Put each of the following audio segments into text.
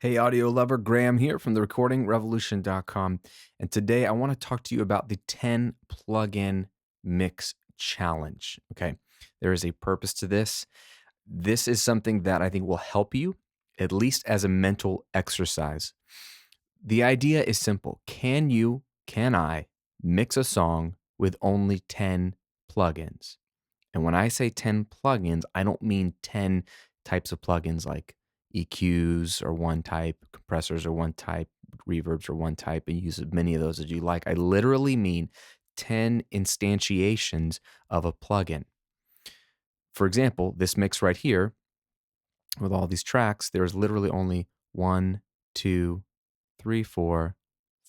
Hey, audio lover, Graham here from the recordingrevolution.com. And today I want to talk to you about the 10 plugin mix challenge. Okay. There is a purpose to this. This is something that I think will help you, at least as a mental exercise. The idea is simple. Can I mix a song with only 10 plugins? And when I say 10 plugins, I don't mean 10 types of plugins like EQs are one type, compressors are one type, reverbs are one type, and use as many of those as you like. I literally mean 10 instantiations of a plugin. For example, this mix right here with all these tracks, there's literally only 1, 2, 3, 4,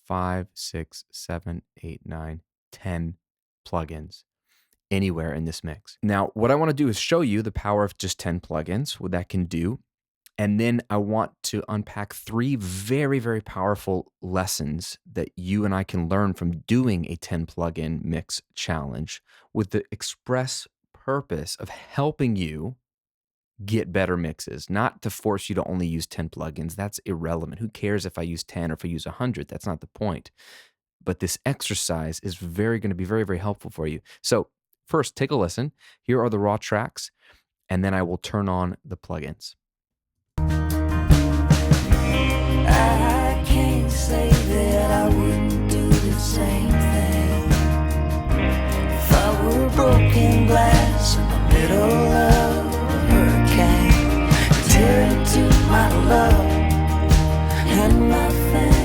5, 6, 7, 8, 9, 10 plugins anywhere in this mix. Now, what I want to do is show you the power of just 10 plugins, what that can do. And then I want to unpack 3 very, very powerful lessons that you and I can learn from doing a 10 plugin mix challenge with the express purpose of helping you get better mixes, not to force you to only use 10 plugins. That's irrelevant. Who cares if I use 10 or if I use 100? That's not the point. But this exercise is going to be very, very helpful for you. So first, take a listen. Here are the raw tracks, and then I will turn on the plugins. I can't say that I wouldn't do the same thing if I were broken glass in the middle of a hurricane, tear into my love and my family.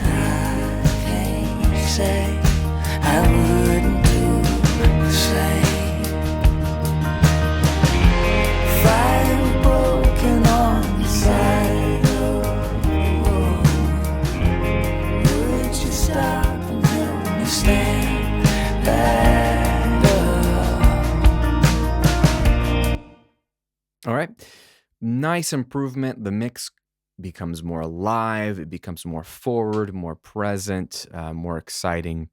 I can't say I wouldn't do the same. All right. Nice improvement. The mix becomes more alive. It becomes more forward, more present, more exciting,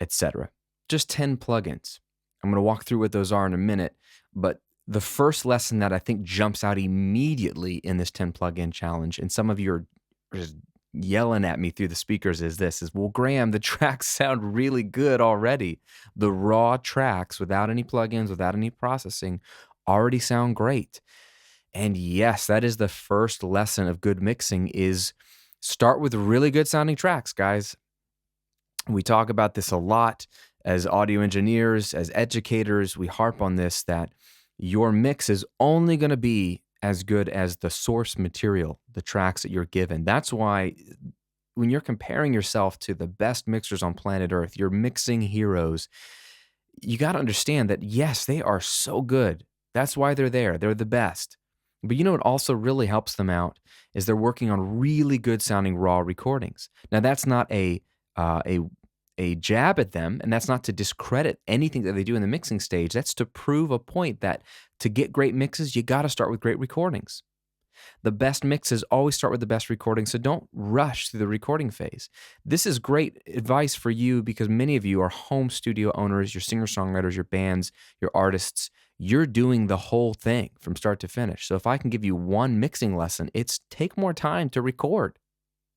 etc. Just 10 plugins. I'm going to walk through what those are in a minute, but the first lesson that I think jumps out immediately in this 10 plugin challenge, and some of you are just yelling at me through the speakers, is well, Graham, the tracks sound really good already. The raw tracks without any plugins, without any processing, already sound great. And yes, that is the first lesson of good mixing, is start with really good sounding tracks, guys. We talk about this a lot as audio engineers, as educators. We harp on this, that your mix is only going to be as good as the source material, the tracks that you're given. That's why when you're comparing yourself to the best mixers on planet Earth, your mixing heroes, you got to understand that, yes, they are so good. That's why they're there. They're the best. But you know what also really helps them out is they're working on really good sounding raw recordings. Now, that's not a jab at them, and that's not to discredit anything that they do in the mixing stage. That's to prove a point that to get great mixes, you got to start with great recordings. The best mixes always start with the best recording, so don't rush through the recording phase. This is great advice for you because many of you are home studio owners, you're singer-songwriters, your bands, your artists. You're doing the whole thing from start to finish. So if I can give you one mixing lesson, it's take more time to record.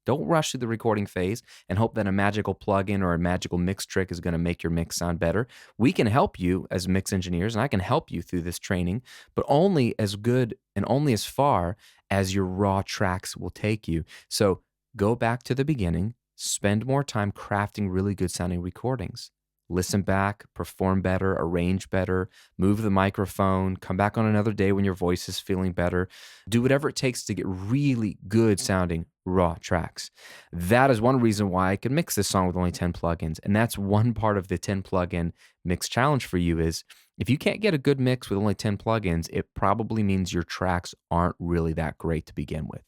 Don't rush through the recording phase and hope that a magical plugin or a magical mix trick is going to make your mix sound better. We can help you as mix engineers, and I can help you through this training, but only as good and only as far as your raw tracks will take you. So go back to the beginning, spend more time crafting really good sounding recordings. Listen back, perform better, arrange better, move the microphone, come back on another day when your voice is feeling better. Do whatever it takes to get really good sounding raw tracks. That is one reason why I can mix this song with only 10 plugins. And that's one part of the 10 plugin mix challenge for you is if you can't get a good mix with only 10 plugins, it probably means your tracks aren't really that great to begin with.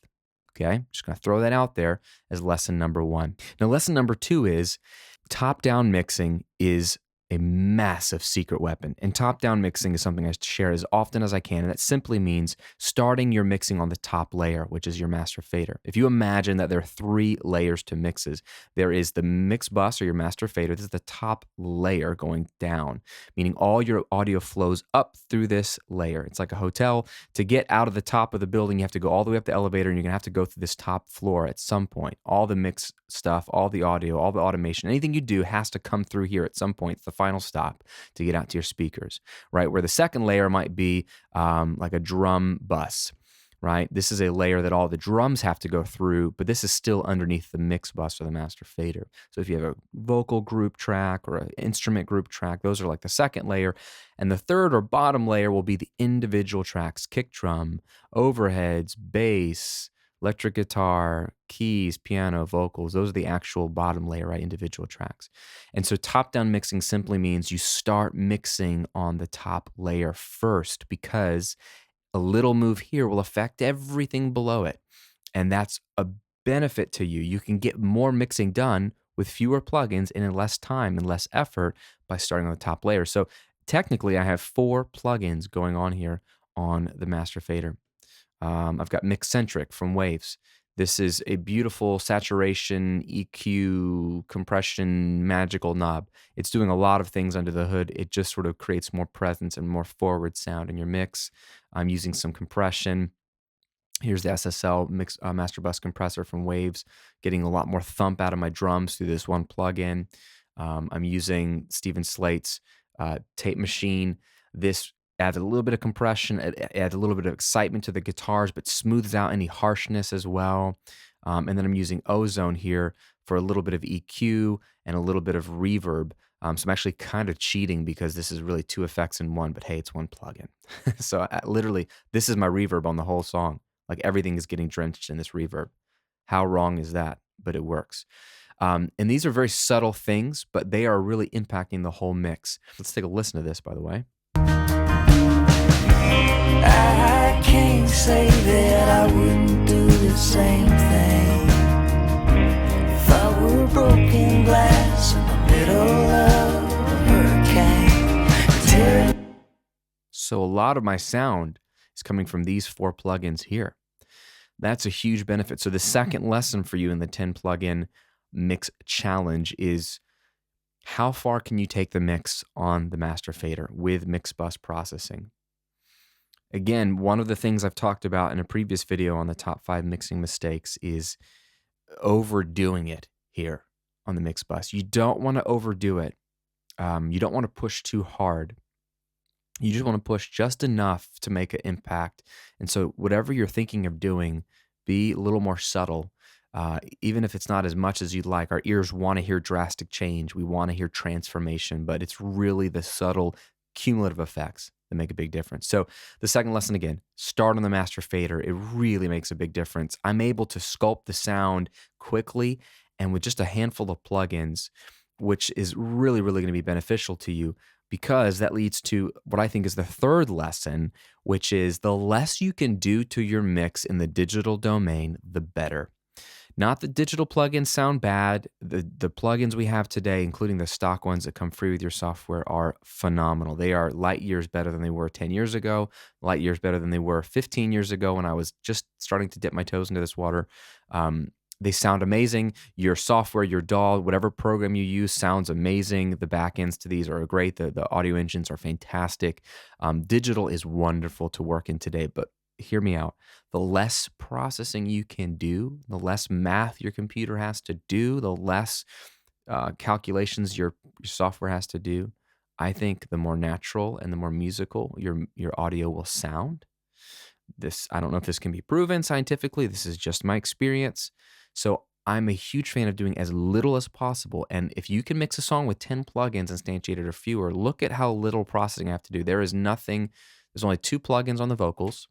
Okay, just gonna throw that out there as lesson number 1. Now, lesson number 2 is top-down mixing is a massive secret weapon. And top-down mixing is something I share as often as I can, and that simply means starting your mixing on the top layer, which is your master fader. If you imagine that there are 3 layers to mixes, there is the mix bus or your master fader. This is the top layer going down, meaning all your audio flows up through this layer. It's like a hotel. To get out of the top of the building, you have to go all the way up the elevator, and you're going to have to go through this top floor at some point. All the mix stuff, all the audio, all the automation, anything you do has to come through here at some point. It's the final stop to get out to your speakers, right? Where the second layer might be like a drum bus, right? This is a layer that all the drums have to go through, but this is still underneath the mix bus or the master fader. So if you have a vocal group track or an instrument group track, those are like the second layer. And the third or bottom layer will be the individual tracks: kick drum, overheads, bass, electric guitar, keys, piano, vocals. Those are the actual bottom layer, right? Individual tracks. And so top-down mixing simply means you start mixing on the top layer first, because a little move here will affect everything below it. And that's a benefit to you. You can get more mixing done with fewer plugins and in less time and less effort by starting on the top layer. So technically, I have 4 plugins going on here on the master fader. I've got Mixcentric from Waves. This is a beautiful saturation, EQ, compression, magical knob. It's doing a lot of things under the hood. It just sort of creates more presence and more forward sound in your mix. I'm using some compression. Here's the SSL Master Bus Compressor from Waves, getting a lot more thump out of my drums through this one plugin. I'm using Steven Slate's Tape Machine. This adds a little bit of compression, it adds a little bit of excitement to the guitars, but smooths out any harshness as well. And then I'm using Ozone here for a little bit of EQ and a little bit of reverb. So I'm actually kind of cheating because this is really 2 effects in one, but hey, it's one plugin. So literally, this is my reverb on the whole song. Like everything is getting drenched in this reverb. How wrong is that? But it works. And these are very subtle things, but they are really impacting the whole mix. Let's take a listen to this, by the way. I can't say that I wouldn't do the same thing if I were broken glass in the middle of a hurricane. So a lot of my sound is coming from these 4 plugins here. That's a huge benefit. So the second lesson for you in the 10 plugin mix challenge is, how far can you take the mix on the master fader with mix bus processing? Again, one of the things I've talked about in a previous video on the top 5 mixing mistakes is overdoing it here on the mix bus. You don't want to overdo it. You don't want to push too hard. You just want to push just enough to make an impact. And so whatever you're thinking of doing, be a little more subtle. Even if it's not as much as you'd like. Our ears want to hear drastic change. We want to hear transformation, but it's really the subtle cumulative effects that make a big difference. So the second lesson, again, start on the master fader. It really makes a big difference. I'm able to sculpt the sound quickly and with just a handful of plugins, which is really, really going to be beneficial to you, because that leads to what I think is the third lesson, which is the less you can do to your mix in the digital domain, the better. Not that digital plugins sound bad. The plugins we have today, including the stock ones that come free with your software, are phenomenal. They are light years better than they were 10 years ago, light years better than they were 15 years ago when I was just starting to dip my toes into this water. They sound amazing. Your software, your DAW, whatever program you use sounds amazing. The backends to these are great. The audio engines are fantastic. Digital is wonderful to work in today, but hear me out. The less processing you can do, the less math your computer has to do, the less calculations your software has to do, I think the more natural and the more musical your audio will sound. I don't know if this can be proven scientifically. This is just my experience. So I'm a huge fan of doing as little as possible. And if you can mix a song with 10 plugins instantiated or fewer, look at how little processing I have to do. There's only 2 plugins on the vocals.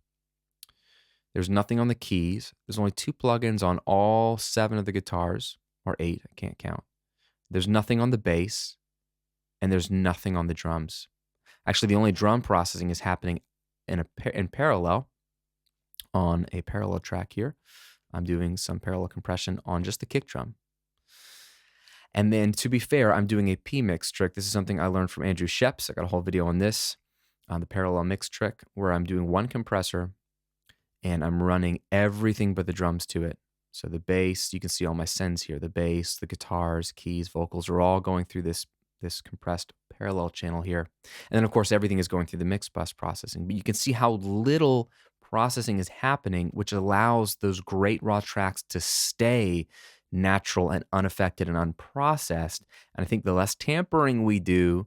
There's nothing on the keys. There's only 2 plugins on all 7 of the guitars, or 8, I can't count. There's nothing on the bass, and there's nothing on the drums. Actually, the only drum processing is happening in parallel on a parallel track here. I'm doing some parallel compression on just the kick drum. And then to be fair, I'm doing a P-mix trick. This is something I learned from Andrew Sheps. I got a whole video on this, on the parallel mix trick, where I'm doing one compressor and I'm running everything but the drums to it. So the bass, you can see all my sends here. The bass, the guitars, keys, vocals are all going through this compressed parallel channel here. And then of course everything is going through the mix bus processing. But you can see how little processing is happening, which allows those great raw tracks to stay natural and unaffected and unprocessed. And I think the less tampering we do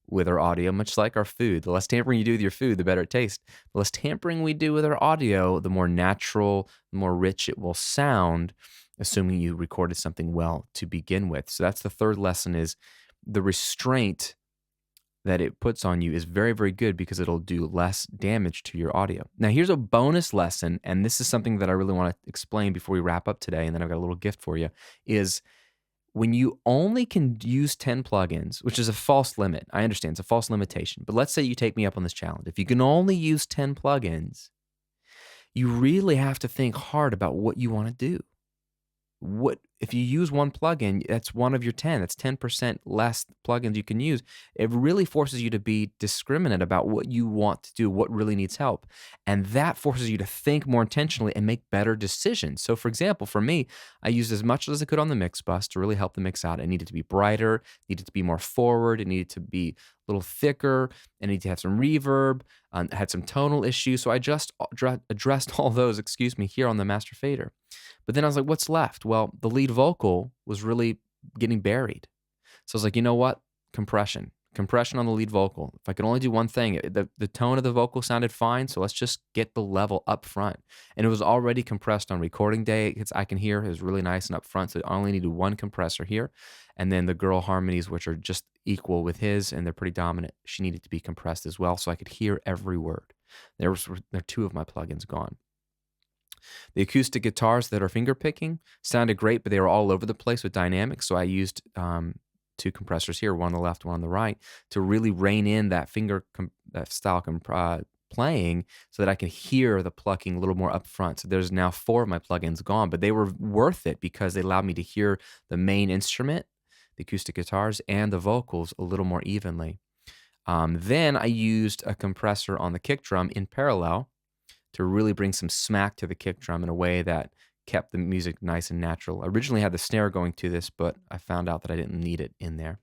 with our audio, much like our food, the less tampering you do with your food, the better it tastes. The less tampering we do with our audio, the more natural, the more rich it will sound, assuming you recorded something well to begin with. So that's the third lesson, is the restraint that it puts on you is very, very good because it'll do less damage to your audio. Now, here's a bonus lesson, and this is something that I really want to explain before we wrap up today, and then I've got a little gift for you, is when you only can use 10 plugins, which is a false limit. I understand it's a false limitation, but let's say you take me up on this challenge. If you can only use 10 plugins, you really have to think hard about what you want to do. What if you use one plugin, that's one of your 10, that's 10% less plugins you can use. It really forces you to be discriminate about what you want to do, what really needs help. And that forces you to think more intentionally and make better decisions. So for example, for me, I used as much as I could on the mix bus to really help the mix out. It needed to be brighter, it needed to be more forward, it needed to be a little thicker, it needed to have some reverb, had some tonal issues. So I just addressed all those, here on the master fader. But then I was like, what's left? Well, the lead vocal was really getting buried. So I was like, you know what? Compression on the lead vocal. If I could only do one thing, the tone of the vocal sounded fine, so let's just get the level up front. And it was already compressed on recording day. I can hear it was really nice and up front, so I only needed one compressor here. And then the girl harmonies, which are just equal with his, and they're pretty dominant, she needed to be compressed as well, so I could hear every word. There are two of my plugins gone. The acoustic guitars that are finger picking sounded great, but they were all over the place with dynamics. So I used two compressors here, one on the left, one on the right, to really rein in that finger style playing so that I can hear the plucking a little more up front. So there's now 4 of my plugins gone, but they were worth it because they allowed me to hear the main instrument, the acoustic guitars, and the vocals a little more evenly. Then I used a compressor on the kick drum in parallel to really bring some smack to the kick drum in a way that kept the music nice and natural. I originally had the snare going to this, but I found out that I didn't need it in there.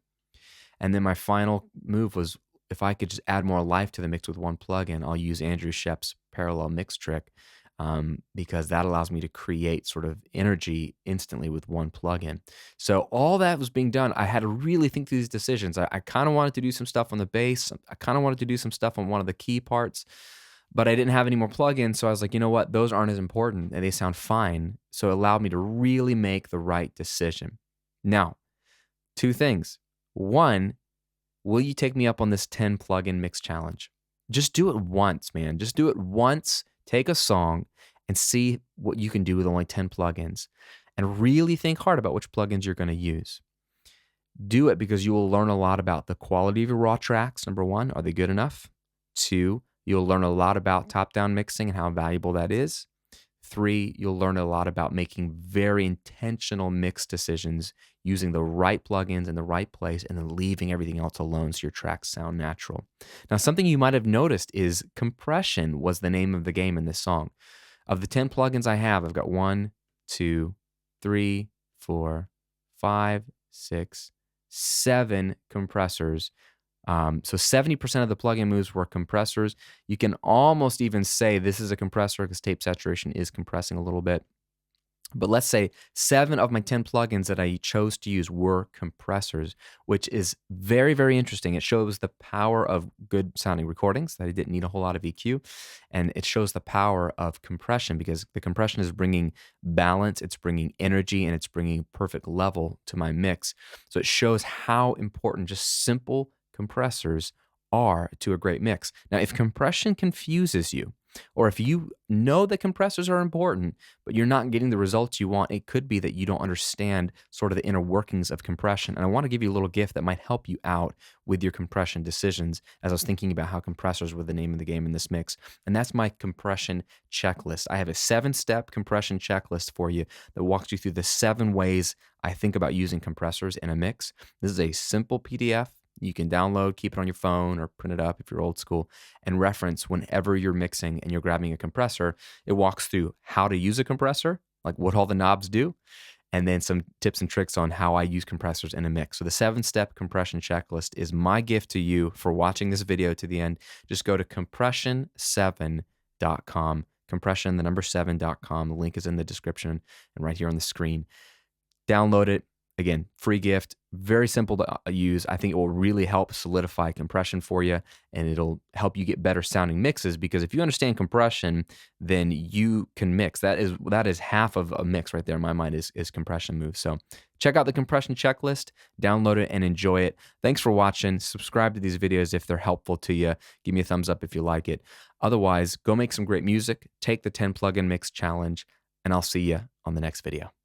And then my final move was, if I could just add more life to the mix with one plugin, I'll use Andrew Sheps' parallel mix trick, because that allows me to create sort of energy instantly with one plugin. So all that was being done, I had to really think through these decisions. I kind of wanted to do some stuff on the bass. I kind of wanted to do some stuff on one of the key parts, but I didn't have any more plugins, so I was like, you know what? Those aren't as important, and they sound fine. So it allowed me to really make the right decision. Now, 2 things. 1, will you take me up on this 10 plugin mix challenge? Just do it once, man. Just do it once. Take a song and see what you can do with only 10 plugins, and really think hard about which plugins you're going to use. Do it because you will learn a lot about the quality of your raw tracks. Number 1, are they good enough? 2, you'll learn a lot about top-down mixing and how valuable that is. 3, you'll learn a lot about making very intentional mix decisions, using the right plugins in the right place, and then leaving everything else alone so your tracks sound natural. Now, something you might have noticed is compression was the name of the game in this song. Of the 10 plugins I have, I've got 1, 2, 3, 4, 5, 6, 7 compressors. So 70% of the plugin moves were compressors. You can almost even say this is a compressor because tape saturation is compressing a little bit. But let's say 7 of my 10 plugins that I chose to use were compressors, which is very, very interesting. It shows the power of good sounding recordings, that I didn't need a whole lot of EQ. And it shows the power of compression, because the compression is bringing balance, it's bringing energy, and it's bringing perfect level to my mix. So it shows how important just simple compressors are to a great mix. Now, if compression confuses you, Or if you know that compressors are important, but you're not getting the results you want, it could be that you don't understand sort of the inner workings of compression. And I want to give you a little gift that might help you out with your compression decisions as I was thinking about how compressors were the name of the game in this mix. And that's my compression checklist. I have a 7-step compression checklist for you that walks you through the 7 ways I think about using compressors in a mix. This is a simple PDF. You can download, keep it on your phone, or print it up if you're old school, and reference whenever you're mixing and you're grabbing a compressor. It walks through how to use a compressor, like what all the knobs do, and then some tips and tricks on how I use compressors in a mix. So the 7-step compression checklist is my gift to you for watching this video to the end. Just go to compression7.com, compression, the number 7.com. The link is in the description and right here on the screen. Download it. Again, free gift, very simple to use. I think it will really help solidify compression for you, and it'll help you get better sounding mixes, because if you understand compression, then you can mix. That is half of a mix right there in my mind is compression moves. So check out the compression checklist, download it, and enjoy it. Thanks for watching. Subscribe to these videos if they're helpful to you. Give me a thumbs up if you like it. Otherwise, go make some great music, take the 10 plugin mix challenge, and I'll see you on the next video.